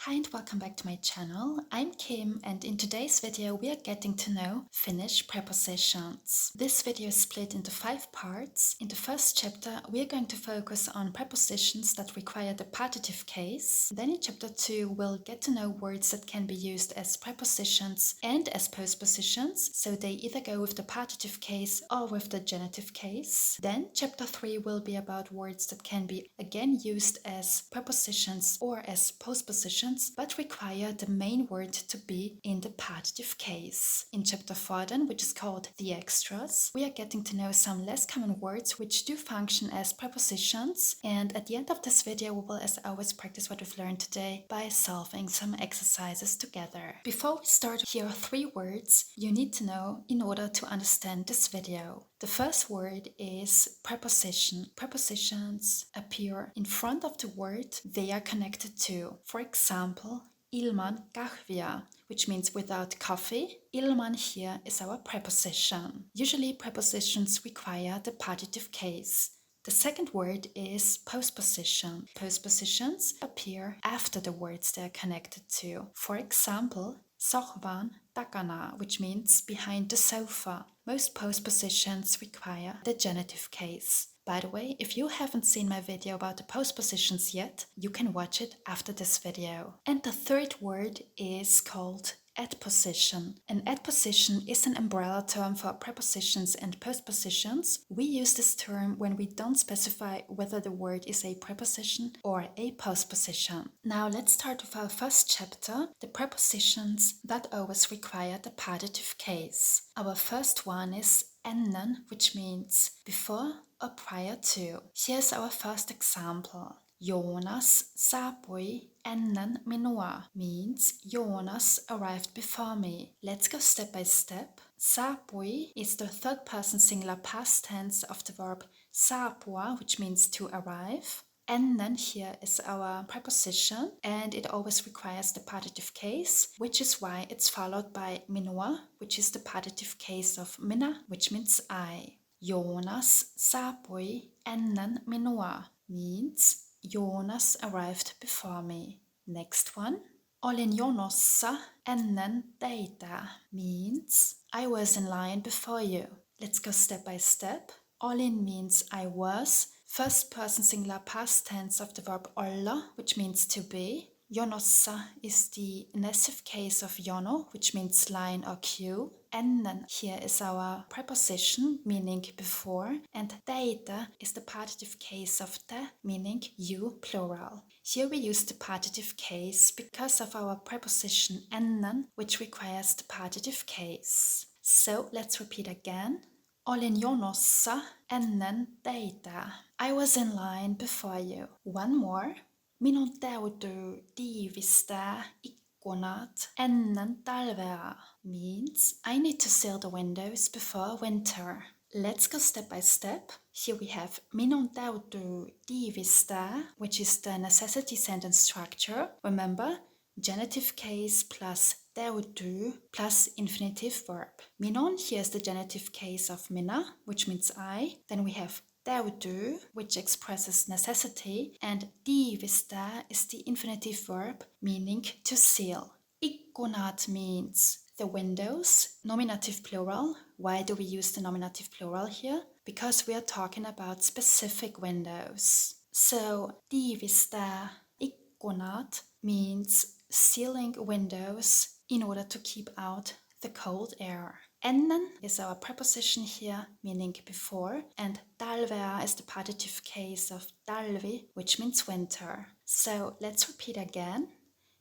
Hi and welcome back to my channel. I'm Kim and in today's video we are getting to know Finnish prepositions. This video is split into 5 parts. In the first chapter we are going to focus on prepositions that require the partitive case. Then in chapter 2 we'll get to know words that can be used as prepositions and as postpositions, so they either go with the partitive case or with the genitive case. Then chapter 3 will be about words that can be again used as prepositions or as postpositions but require the main word to be in the partitive case. In chapter 4 then, which is called the extras, we are getting to know some less common words which do function as prepositions, and at the end of this video we will as always practice what we've learned today by solving some exercises together. Before we start, here are 3 words you need to know in order to understand this video. The first word is preposition. Prepositions appear in front of the word they are connected to. For example, ilman kahvia, which means without coffee. Ilman here is our preposition. Usually prepositions require the partitive case. The second word is postposition. Postpositions appear after the words they are connected to. For example, sohvan takana, which means behind the sofa. Most postpositions require the genitive case. By the way, if you haven't seen my video about the postpositions yet, you can watch it after this video. And the third word is called adposition. An adposition is an umbrella term for prepositions and postpositions. We use this term when we don't specify whether the word is a preposition or a postposition. Now let's start with our first chapter, the prepositions that always require the partitive case. Our first one is ennen, which means before or prior to. Here's our first example. Jonas saapui ennen minua means Jonas arrived before me. Let's go step by step. Saapui is the third person singular past tense of the verb saapua, which means to arrive. Ennen here is our preposition and it always requires the partitive case, which is why it's followed by minua, which is the partitive case of minä, which means I. Jonas saapui ennen minua means Jonas arrived before me. Next one. Olin jonossa ennen teitä means I was in line before you. Let's go step by step. Olin means I was. First person singular past tense of the verb olla, which means to be. Jonossa is the inessive case of jono, which means line or queue. Ennen here is our preposition, meaning before, and teitä is the partitive case of te, meaning you, plural. Here we use the partitive case because of our preposition ennen, which requires the partitive case. So let's repeat again. Olin jonossa ennen teitä. I was in line before you. One more. Minun täytyy tiivistää ikkunat ennen talvea means I need to seal the windows before winter. Let's go step by step. Here we have minun täytyy tiivistää, which is the necessity sentence structure. Remember, genitive case plus täytyy plus infinitive verb. Minun, here's the genitive case of minä, which means I. Then we have täytyy, which expresses necessity, and tiivistää is the infinitive verb, meaning to seal. Ikkunat means the windows, nominative plural. Why do we use the nominative plural here? Because we are talking about specific windows. So, tiivistää ikkunat means sealing windows in order to keep out the cold air. Ennen is our preposition here, meaning before, and talvea is the partitive case of talvi, which means winter. So let's repeat again.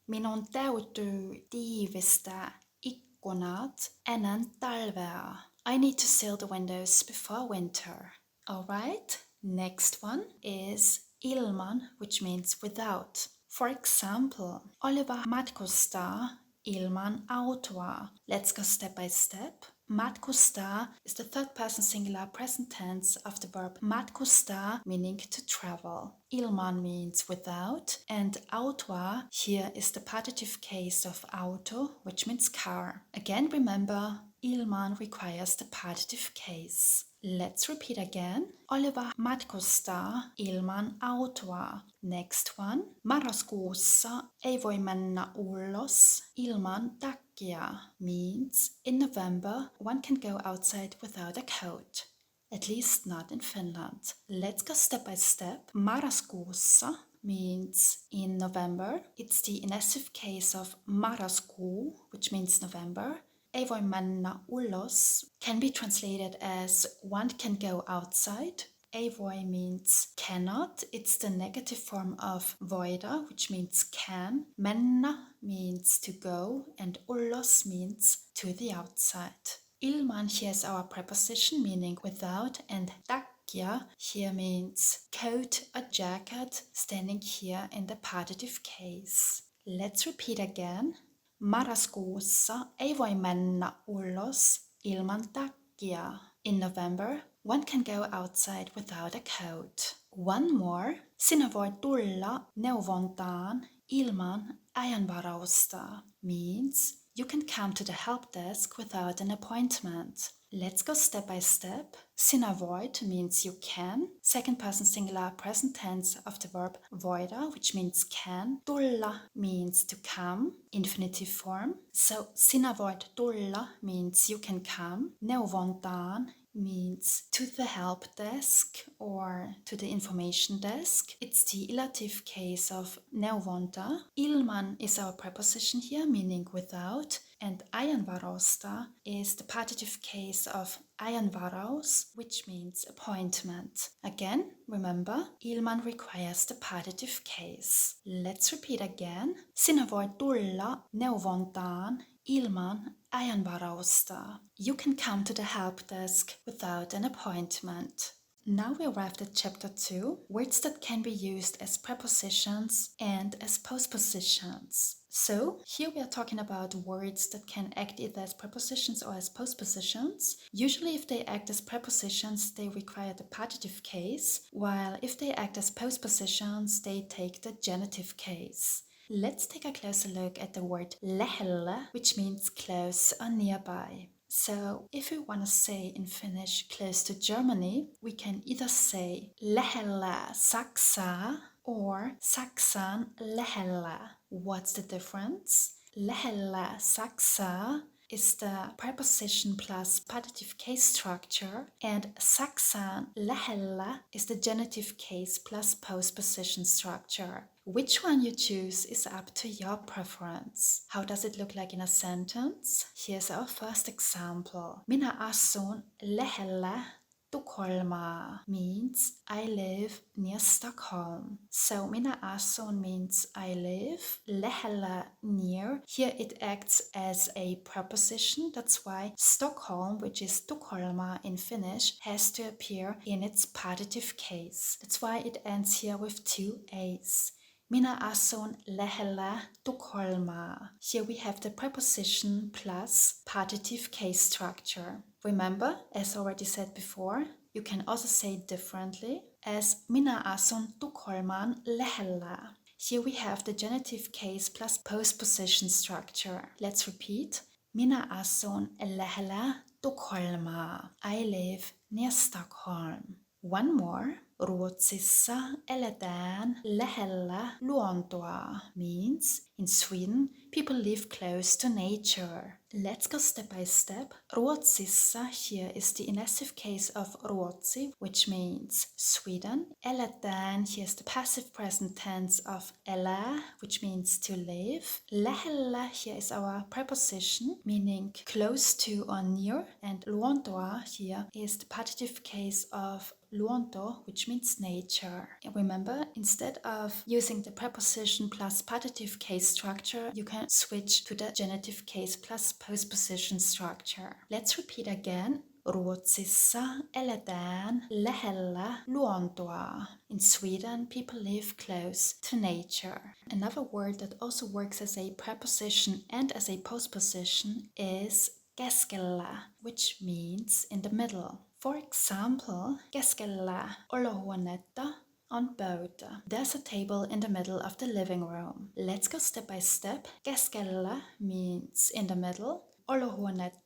Minun täytyy tiivistää ikkunat ennen talvea. I need to seal the windows before winter. Alright, next one is ilman, which means without. For example, Oliver matkustaa ilman autoa. Let's go step by step. Matkustaa is the third person singular present tense of the verb matkustaa, meaning to travel. Ilman means without, and autoa here is the partitive case of auto, which means car. Again, remember, ilman requires the partitive case. Let's repeat again. Oliver matkustaa ilman autoa. Next one. Marraskuussa ei voi mennä ulos ilman takkia means in November one can go outside without a coat. At least not in Finland. Let's go step by step. Marraskuussa means in November. It's the inessive case of marraskuu, which means November. Ei voi mennä ulos can be translated as one can go outside. Ei voi means cannot. It's the negative form of voida, which means can. Mennä means to go, and ulos means to the outside. Ilman here is our preposition meaning without, and takkia here means coat or jacket, standing here in the partitive case. Let's repeat again. Marraskuussa ei voi mennä ulos ilman takkia. In November, one can go outside without a coat. One more. Sinä voit tulla neuvontaan ilman ajanvarausta means you can come to the help desk without an appointment. Let's go step by step. Sinä voit means you can. Second person singular present tense of the verb voida, which means can. Tulla means to come, infinitive form. So sinä voit tulla means you can come. Neuvontaan means to the help desk or to the information desk. It's the illative case of neuvonta. Ilman is our preposition here, meaning without, and ajanvarausta is the partitive case of ajanvaraus, which means appointment. Again, remember, ilman requires the partitive case. Let's repeat again. Sinä voit tulla neuvontaan ilman ajanvarausta. You can come to the help desk without an appointment. Now we arrived at chapter 2, words that can be used as prepositions and as postpositions. So, here we are talking about words that can act either as prepositions or as postpositions. Usually if they act as prepositions, they require the partitive case, while if they act as postpositions, they take the genitive case. Let's take a closer look at the word lähellä, which means close or nearby. So, if we want to say in Finnish close to Germany, we can either say lähellä Saksaa or Saksan lähellä. What's the difference? Lähellä Saksaa is the preposition plus partitive case structure, and Saksan lähellä is the genitive case plus postposition structure. Which one you choose is up to your preference. How does it look like in a sentence? Here's our first example. Minä asun lähellä Tukholmaa means I live near Stockholm. So minä asun means I live. Lähellä near. Here it acts as a preposition. That's why Stockholm, which is Tukholma in Finnish, has to appear in its partitive case. That's why it ends here with two A's. Minä asun lähellä Tukholmaa. Here we have the preposition plus partitive case structure. Remember, as already said before, you can also say it differently as minä asun Tukholman lähellä. Here we have the genitive case plus postposition structure. Let's repeat. Minä asun lähellä Tukholmaa. I live near Stockholm. One more. Ruotsissa eletään lähellä luontoa means in Sweden people live close to nature. Let's go step by step. Ruotsissa here is the inessive case of Ruotsi, which means Sweden. Eletään here is the passive present tense of elää, which means to live. Lähellä here is our preposition meaning close to or near, and luontoa here is the partitive case of luonto, which means nature. And remember, instead of using the preposition plus partitive case structure, you can switch to the genitive case plus postposition structure. Let's repeat again. Ruotsissa eletään lähellä luontoa. In Sweden, people live close to nature. Another word that also works as a preposition and as a postposition is keskellä, which means in the middle. For example, keskellä olohuonetta on pöytä. There's a table in the middle of the living room. Let's go step by step. Keskellä means in the middle. Olohuonetta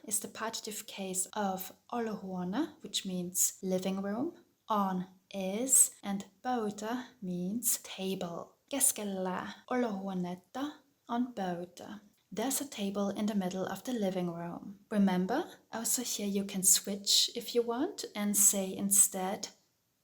is the partitive case of olohuone, which means living room. On is, and pöytä means table. Keskellä olohuonetta on pöytä. There's a table in the middle of the living room. Remember, also here you can switch if you want and say instead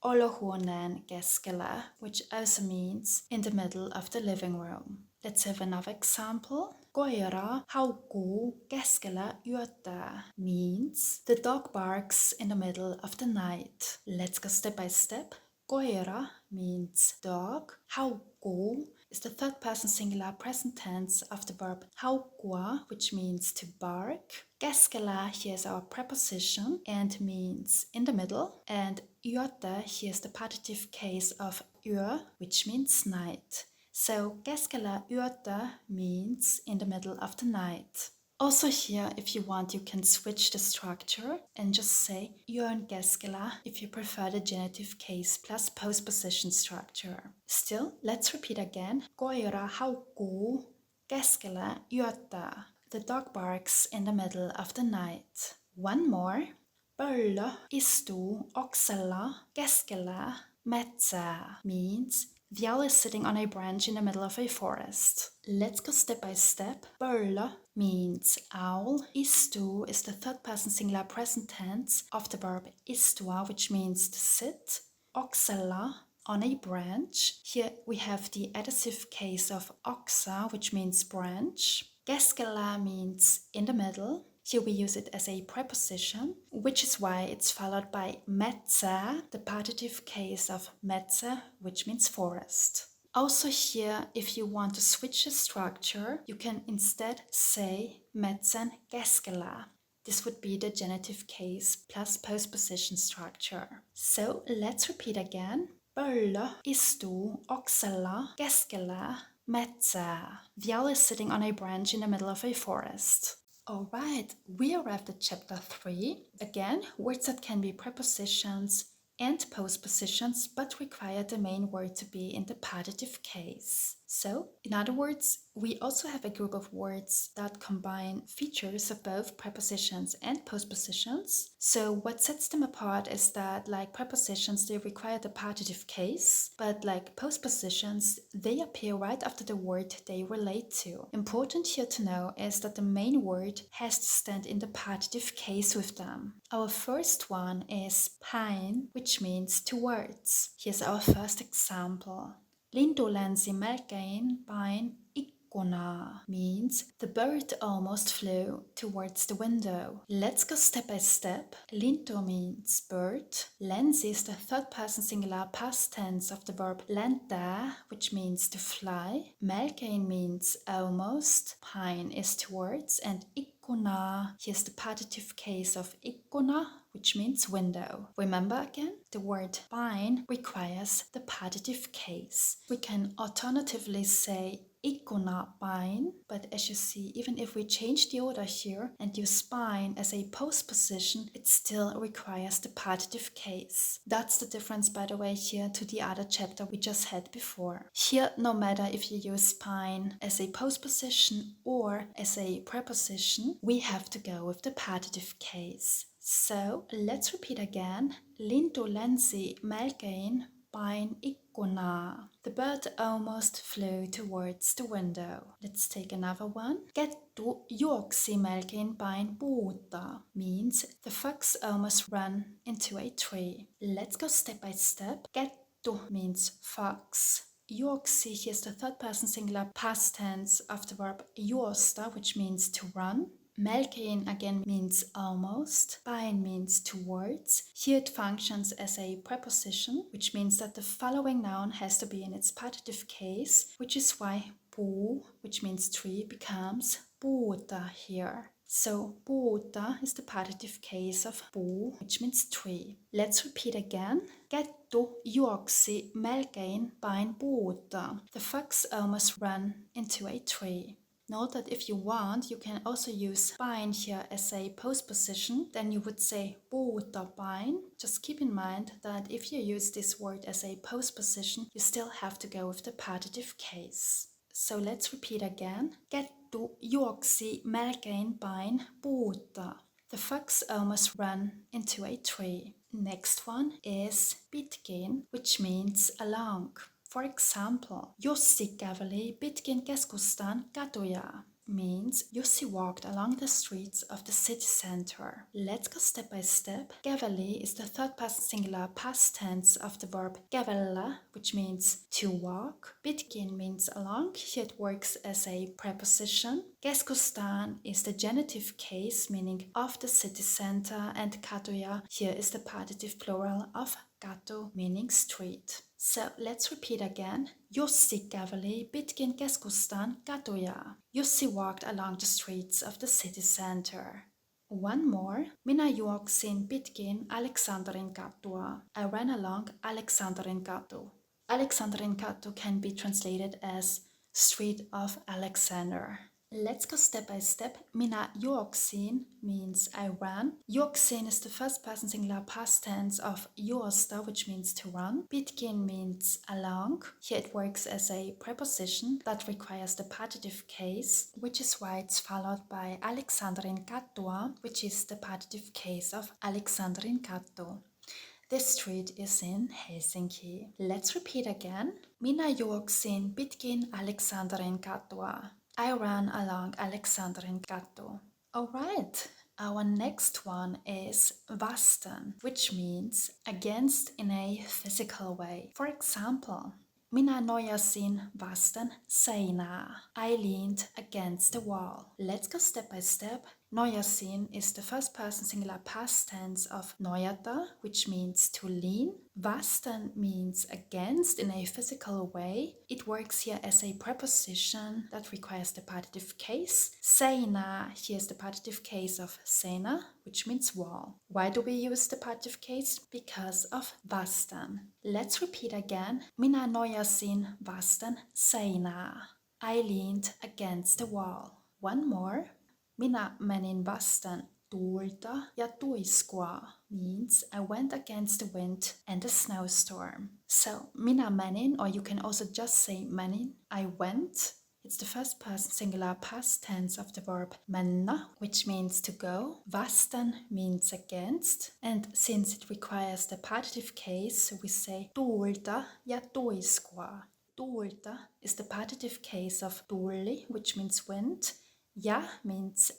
olohuoneen keskellä, which also means in the middle of the living room. Let's have another example. Koira haukkuu keskellä yötä means the dog barks in the middle of the night. Let's go step by step. Koira means dog. Haukkuu is the third person singular present tense of the verb haukkua, which means to bark. Keskellä, here is our preposition and means in the middle. And yötä, here is the partitive case of yö, which means night. So keskellä yötä means in the middle of the night. Also here, if you want, you can switch the structure and just say yön keskellä if you prefer the genitive case plus postposition structure. Still, let's repeat again. Koira haukkuu keskellä yötä. The dog barks in the middle of the night. One more. Pöllö istuu oksella keskellä metsää means the owl is sitting on a branch in the middle of a forest. Let's go step by step. Pöllö means owl. Istuu is the third person singular present tense of the verb istua, which means to sit. Oksella, on a branch. Here we have the adjective case of oksa, which means branch. Keskellä means in the middle. Here we use it as a preposition, which is why it's followed by metsä, the partitive case of metsä, which means forest. Also here, if you want to switch the structure, you can instead say metsän keskellä. This would be the genitive case plus postposition structure. So let's repeat again. Pöllö istuu oksella keskellä metsää. The owl is sitting on a branch in the middle of a forest. Alright, we arrived at chapter 3. Again, words that can be prepositions and postpositions but require the main word to be in the partitive case. So, in other words, we also have a group of words that combine features of both prepositions and postpositions. So what sets them apart is that, like prepositions, they require the partitive case, but like postpositions, they appear right after the word they relate to. Important here to know is that the main word has to stand in the partitive case with them. Our first one is päin, which means towards. Here's our first example. Lintu lensi melkein päin ikkunaa means the bird almost flew towards the window. Let's go step by step. Lintu means bird. Lensi is the third person singular past tense of the verb lentää, which means to fly. Melkein means almost. Päin is towards, and ikkuna, here's the partitive case of ikkuna, which means window. Remember again, the word päin requires the partitive case. We can alternatively say ikkuna päin, but as you see, even if we change the order here and use päin as a postposition, it still requires the partitive case. That's the difference, by the way, here to the other chapter we just had before. Here, no matter if you use päin as a postposition or as a preposition, we have to go with the partitive case. So, let's repeat again. Lintu lensi melkein päin ikkunaa. The bird almost flew towards the window. Let's take another one. Kettu juoksi melkein päin puuta means the fox almost ran into a tree. Let's go step by step. Kettu means fox. Juoksi, here's the third person singular past tense of the verb juosta, which means to run. Melkein again means almost. Päin means towards. Here it functions as a preposition, which means that the following noun has to be in its partitive case, which is why puu, which means tree, becomes puuta here. So puuta is the partitive case of puu, which means tree. Let's repeat again. Kettu juoksi melkein päin puuta. The fox almost ran into a tree. Note that if you want, you can also use päin here as a postposition. Then you would say puuta päin. Just keep in mind that if you use this word as a postposition, you still have to go with the partitive case. So let's repeat again. Kettu Kettu juoksi melkein päin puuta. The fox almost ran into a tree. Next one is pitkin, which means along. For example, Jussi käveli pitkin keskustan katuja. Means Jussi walked along the streets of the city center. Let's go step by step. Käveli is the third person singular past tense of the verb kävellä, which means to walk. Pitkin means along. Here it works as a preposition. Keskustan is the genitive case, meaning of the city center, and katuja here is the partitive plural of katu, meaning street. So let's repeat again. Jussi käveli pitkin keskustan katuja. Jussi walked along the streets of the city center. One more. Minä juoksin pitkin Aleksanterin katua. I ran along Aleksanterin katu. Aleksanterin katu can be translated as street of Alexander. Let's go step by step. Minä juoksin means I ran. Juoksin is the first person singular past tense of juosta, which means to run. Pitkin means along. Here it works as a preposition that requires the partitive case, which is why it's followed by Aleksanterin katua, which is the partitive case of Aleksanterin katu. This street is in Helsinki. Let's repeat again. Minä juoksin pitkin Aleksanterin katua. I ran along Aleksanterin katu. Alright, our next one is vastaan, which means against in a physical way. For example, minä nojasin vasten seinää. I leaned against the wall. Let's go step by step. Nojasin is the first person singular past tense of nojata, which means to lean. Vastaan means against in a physical way. It works here as a preposition that requires the partitive case. Seinä, here is the partitive case of seinä, which means wall. Why do we use the partitive case? Because of vastaan. Let's repeat again. Minä nojasin vasten seinää. I leaned against the wall. One more. Minä menin vasten tuulta ja tuiskua means I went against the wind and a snowstorm. So minä menin, or you can also just say menin, I went. It's the first person singular past tense of the verb mennä, which means to go. Vasten means against, and since it requires the partitive case, we say tuulta ja tuiskua. Tuulta is the partitive case of tuuli, which means wind. Ja means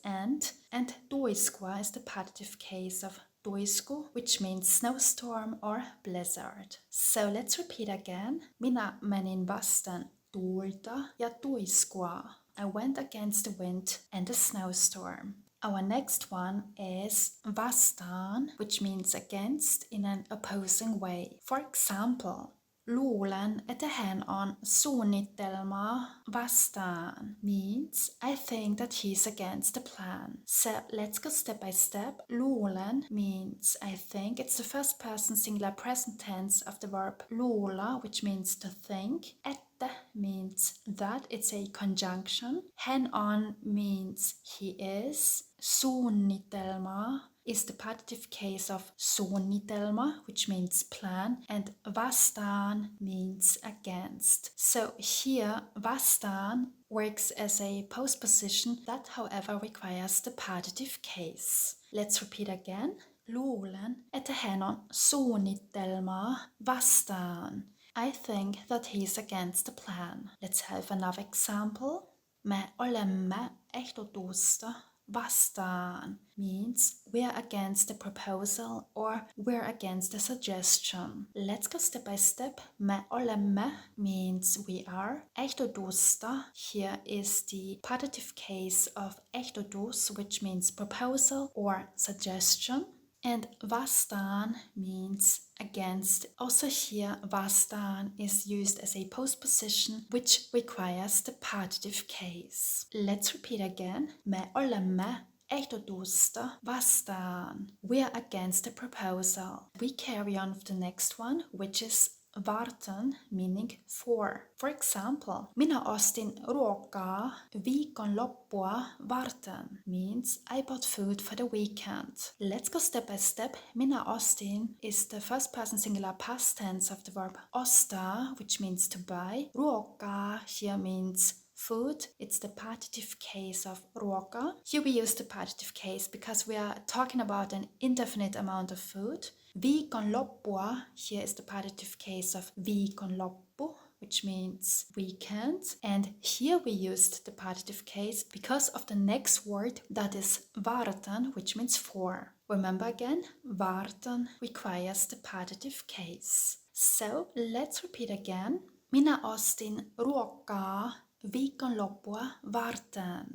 and tuiskua is the partitive case of tuisku, which means snowstorm or blizzard. So let's repeat again. Minä menin vasten tuulta ja tuiskua. I went against the wind and a snowstorm. Our next one is vastaan, which means against in an opposing way. For example, luulen, että hän on suunnitelmaa vastaan means I think that he's against the plan. So let's go step by step. Luulen means I think. It's the first person singular present tense of the verb luulla, which means to think. Että means that. It's a conjunction. Hän on means he is. Suunnitelmaa is the partitive case of suunnitelma, which means plan, and vastaan means against. So here vastaan works as a postposition that however requires the partitive case. Let's repeat again. Luulen, että hän on suunnitelmaa vastaan. I think that he's against the plan. Let's have another example. Me olemme ehdotusta vastaan means we're against the proposal or we're against the suggestion. Let's go step by step. Me olemme means we are. Ehdotusta here is the partitive case of ehdotus, which means proposal or suggestion. And vastaan means against. Also here, vastaan is used as a postposition, which requires the partitive case. Let's repeat again. Me olemme ehdotusta vastaan. We are against the proposal. We carry on with the next one, which is varten, meaning for. For example, minä ostin ruokaa viikonloppua varten means I bought food for the weekend. Let's go step by step. Minä ostin is the first person singular past tense of the verb ostaa, which means to buy. Ruokaa here means food, it's the partitive case of ruoka. Here we use the partitive case because we are talking about an indefinite amount of food. Viikonloppua, here is the partitive case of viikonloppu, which means weekend. And here we used the partitive case because of the next word, that is varten, which means for. Remember again, varten requires the partitive case. So let's repeat again. Minä ostin ruokaa viikonloppua varten.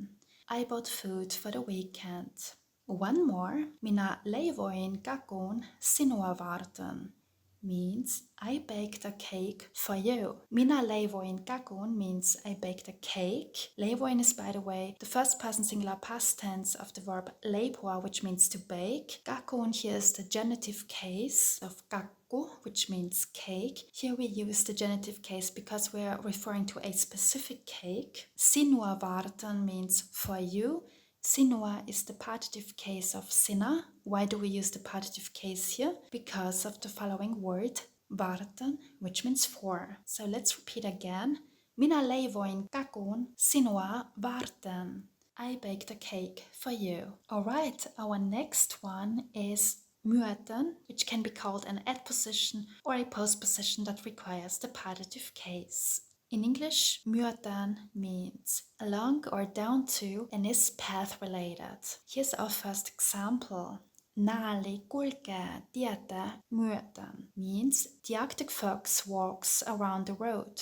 I bought food for the weekend. One more. Minä leivoin kakun sinua varten. Means I baked a cake for you. Minä leivoin kakun means I baked a cake. Leivoin is, by the way, the first person singular past tense of the verb leipoa, which means to bake. Kakun here is the genitive case of kakku, which means cake. Here we use the genitive case because we are referring to a specific cake. Sinua varten means for you. Sinua is the partitive case of sinä. Why do we use the partitive case here? Because of the following word, varten, which means for. So let's repeat again. Minä leivoin kakun sinua varten. I baked a cake for you. Alright, our next one is myöten, which can be called an adposition or a postposition that requires the partitive case. In English, myöten means along or down to and is path related. Here's our first example. Naali kulkee tietä myöten means the Arctic fox walks around the road.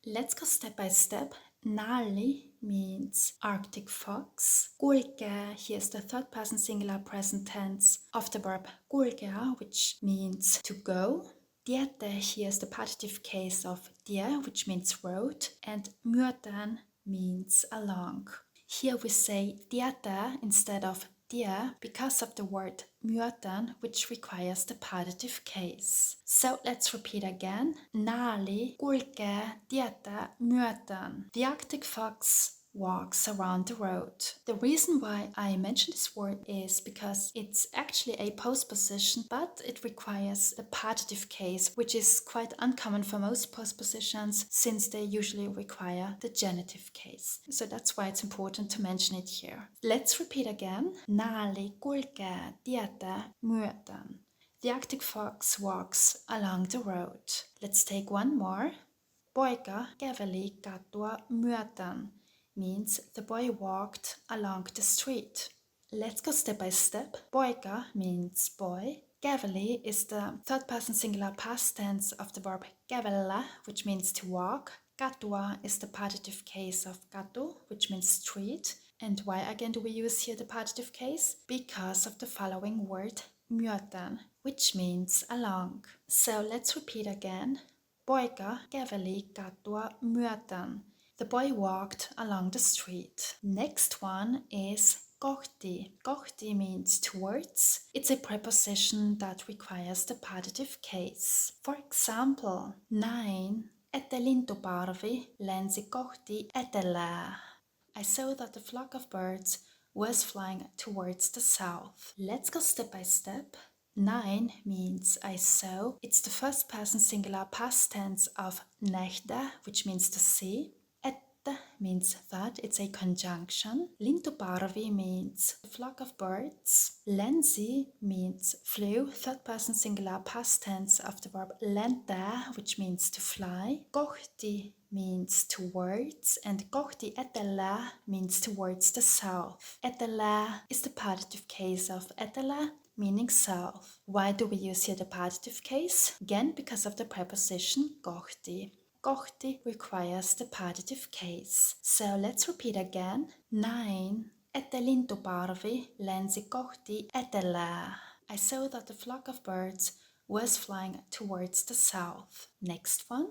Let's go step by step. Naali means Arctic fox. Kulkee, here's the third person singular present tense of the verb kulkea, which means to go. Tietä, here's the partitive case of tie, which means road, and myöten means along. Here we say tietä instead of tie because of the word myöten, which requires the partitive case. So let's repeat again. Naali kulkee tietä myöten. The Arctic fox walks around the road. The reason why I mention this word is because it's actually a postposition, but it requires the partitive case, which is quite uncommon for most postpositions since they usually require the genitive case. So that's why it's important to mention it here. Let's repeat again. Naali kulkee tietä myöten. The Arctic fox walks along the road. Let's take one more. Poika käveli katua myöten means the boy walked along the street. Let's go step by step. Poika means boy. Käveli is the third person singular past tense of the verb kävellä, which means to walk. Katua is the partitive case of katu, which means street. And why again do we use here the partitive case? Because of the following word, myöten, which means along. So let's repeat again. Poika käveli katua myöten. The boy walked along the street. Next one is kohti. Kohti means towards. It's a preposition that requires the partitive case. For example, näin, että lintuparvi lensi kohti etelää. I saw that the flock of birds was flying towards the south. Let's go step by step. Näin means I saw. It's the first person singular past tense of nähdä, which means to see. Means that, it's a conjunction. Lintuparvi means a flock of birds. Lensi means flew, third person singular past tense of the verb lentää, which means to fly. Kohti means towards, and kohti etelää means towards the south. Etelää is the partitive case of etelä, meaning south. Why do we use here the partitive case? Again, because of the preposition kohti. Kohti requires the partitive case. So let's repeat again. Näin, että lintuparvi lensi kohti etelää. I saw that the flock of birds was flying towards the south. Next one.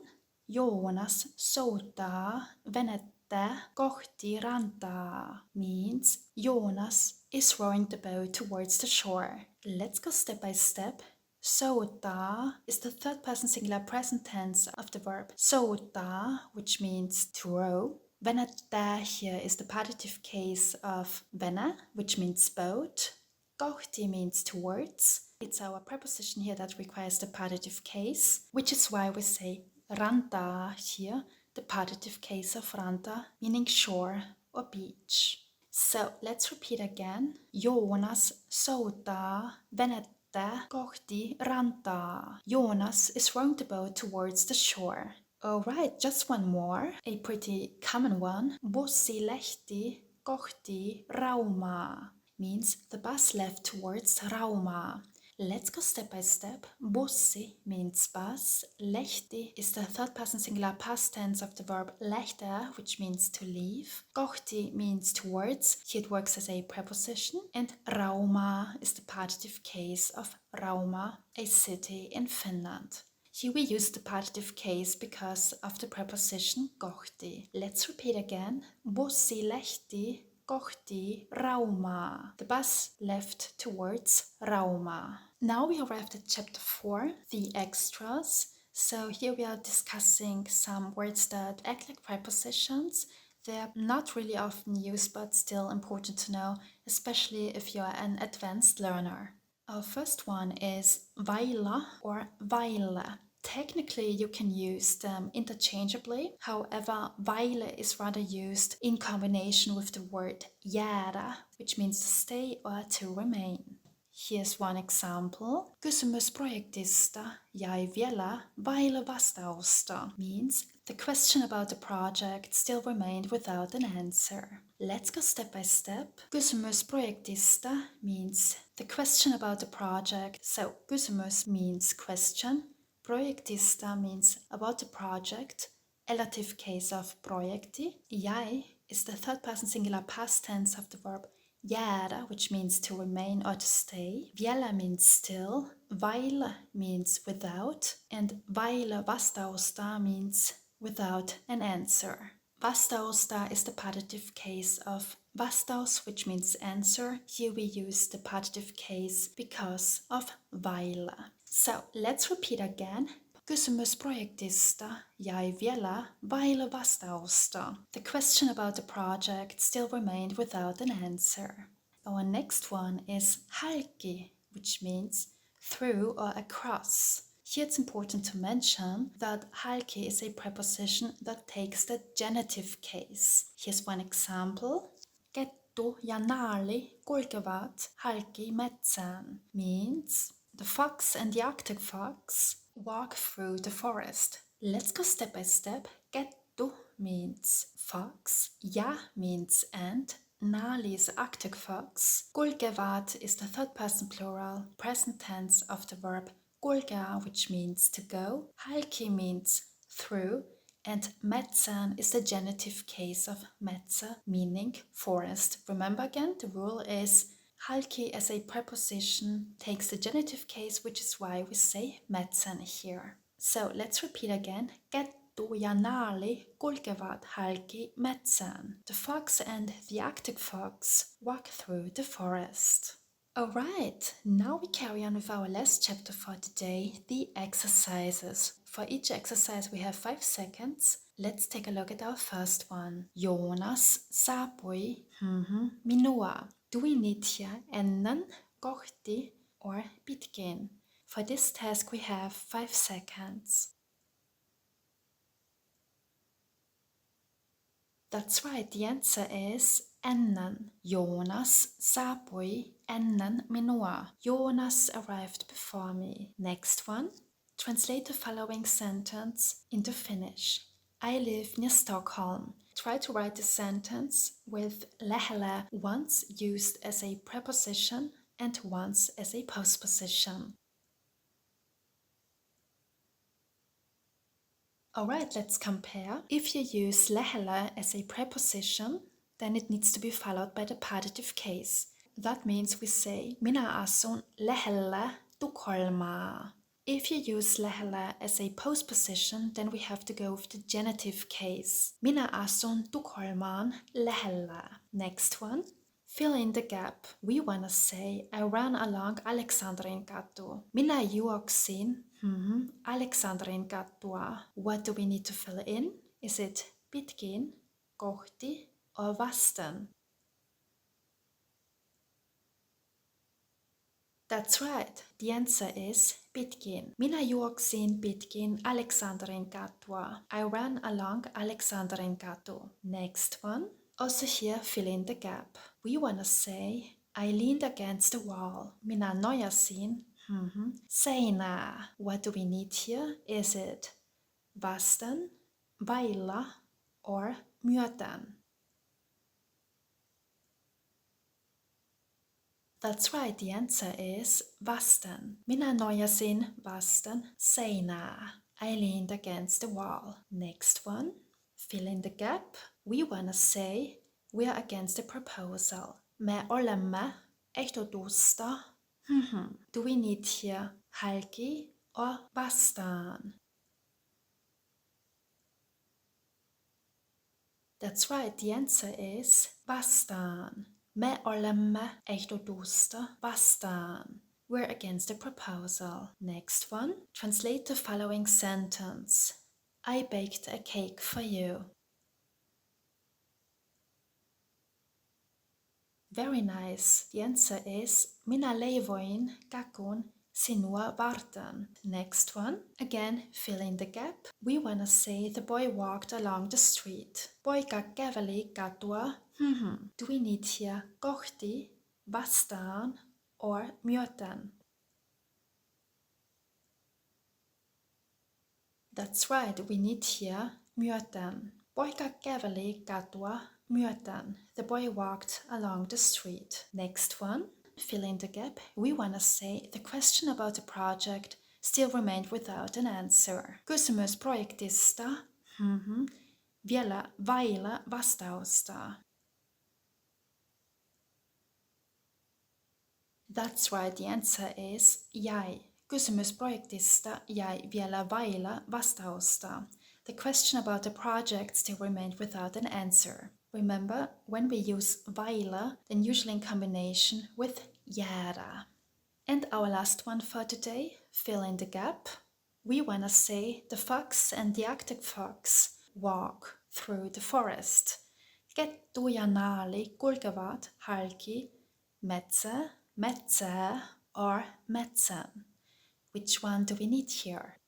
Joonas soutaa venettä kohti rantaa. Means Joonas is rowing the boat towards the shore. Let's go step by step. Soutaa is the third person singular present tense of the verb soutaa, which means to row. Venettä here is the partitive case of vene, which means boat. Kohti means towards. It's our preposition here that requires the partitive case, which is why we say rantaa here, the partitive case of ranta, meaning shore or beach. So let's repeat again. Joonas soutaa venettä kohti rantaa. Joonas is rowing the boat towards the shore. Alright, just one more, a pretty common one. Bussi lähti kohti Raumaa means the bus left towards Raumaa. Let's go step by step. Bussi means bus. Lähti is the third person singular past tense of the verb lähtä, which means to leave. Kohti means towards. Here it works as a preposition. And Rauma is the partitive case of Rauma, a city in Finland. Here we use the partitive case because of the preposition kohti. Let's repeat again. Bussi lähti kohti Raumaa. The bus left towards Raumaa. Now we arrived at chapter 4, the extras. So here we are discussing some words that act like prepositions. They're not really often used, but still important to know, especially if you're an advanced learner. Our first one is vailla or vailla. Technically, you can use them interchangeably. However, vailla is rather used in combination with the word jäädä, which means to stay or to remain. Here's one example. Kysymys projektista jäi vielä vailla vastausta means the question about the project still remained without an answer. Let's go step by step. Kysymys projektista means the question about the project. So kysymys means question. Projektista means about the project. Elative case of projekti. Jäi is the third person singular past tense of the verb jäädä, which means to remain or to stay. Vielä means still. Vailla means without. And vailla vastausta means without an answer. Vastausta is the partitive case of vastaus, which means answer. Here we use the partitive case because of vailla. So let's repeat again. Kysymys projektista jäi vielä vailla vastausta. The question about the project still remained without an answer. Our next one is halki, which means through or across. Here it's important to mention that halki is a preposition that takes the genitive case. Here's one example. Kettu ja naali kulkevat halki metsään means the fox and the Arctic fox walk through the forest. Let's go step by step. Kettu means fox, ja means and, naali is Arctic fox. Kulkevat is the third person plural, present tense of the verb kulkea, which means to go. Halki means through, and metsään is the genitive case of metsä, meaning forest. Remember again, the rule is halki as a preposition takes the genitive case, which is why we say metsän here. So let's repeat again. Kettu ja naali kulkevat halki metsään. The fox and the Arctic fox walk through the forest. Alright, now we carry on with our last chapter for today, the exercises. For each exercise we have 5 seconds. Let's take a look at our first one. Joonas saapui minua. Do we need here ennen, kohti or pitkin? For this task we have 5 seconds. That's right, the answer is ennen. Joonas saapui ennen minua. Joonas arrived before me. Next one. Translate the following sentence into Finnish. I live near Stockholm. Try to write the sentence with lähellä once used as a preposition and once as a postposition. Alright, let's compare. If you use lähellä as a preposition, then it needs to be followed by the partitive case. That means we say, minä asun lähellä Tukholmaa. If you use lähellä as a postposition, then we have to go with the genitive case. Minä asun Tukholmaan lähellä. Next one. Fill in the gap. We wanna say, I ran along Alexandrin katu. Minä juoksin Alexandrin katua. What do we need to fill in? Is it pitkin, kohti, or vastaan? That's right. The answer is pitkin. Minä juoksin pitkin Aleksanterin katua. I ran along Aleksanterin katu. Next one. Also here, fill in the gap. We wanna say, I leaned against the wall. Minä nojasin seinää. What do we need here? Is it vastaan, vailla, or myöten? That's right, the answer is vastaan. Minä nojasin vastaan seinää. I leaned against the wall. Next one. Fill in the gap. We wanna say we're against the proposal. Me olemme ehdotusta. Do we need here halki or vastaan? That's right, the answer is vastaan. Me olemme ehdotusta vastaan. We're against the proposal. Next one. Translate the following sentence. I baked a cake for you. Very nice. The answer is minä leivoin kakun sinua varten. Next one. Again, fill in the gap. We wanna say the boy walked along the street. Poika käveli katua. Do we need here kohti, vastaan, or myöten? That's right, we need here myöten. Poika käveli katua myöten. The boy walked along the street. Next one. Fill in the gap. We wanna say the question about the project still remained without an answer. Kysymys projektista vielä vailla vastausta. That's right, the answer is jäi. Kysymys projektista jäi vielä vailla vastausta. The question about the project still remained without an answer. Remember, when we use vailla, then usually in combination with jäädä. And our last one for today, fill in the gap. We wanna say the fox and the Arctic fox walk through the forest. Kettu ja naali kulkevat halki metsää or metsän. Which one do we need here?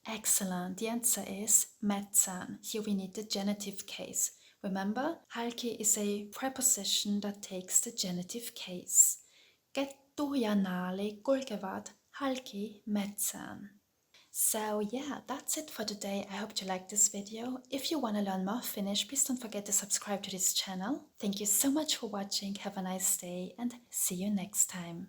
Excellent. The answer is metsän. Here we need the genitive case. Remember, halki is a preposition that takes the genitive case. Kettu ja naali kulkevat halki metsään. So yeah, that's it for today. I hope you liked this video. If you want to learn more Finnish, please don't forget to subscribe to this channel. Thank you so much for watching. Have a nice day and see you next time.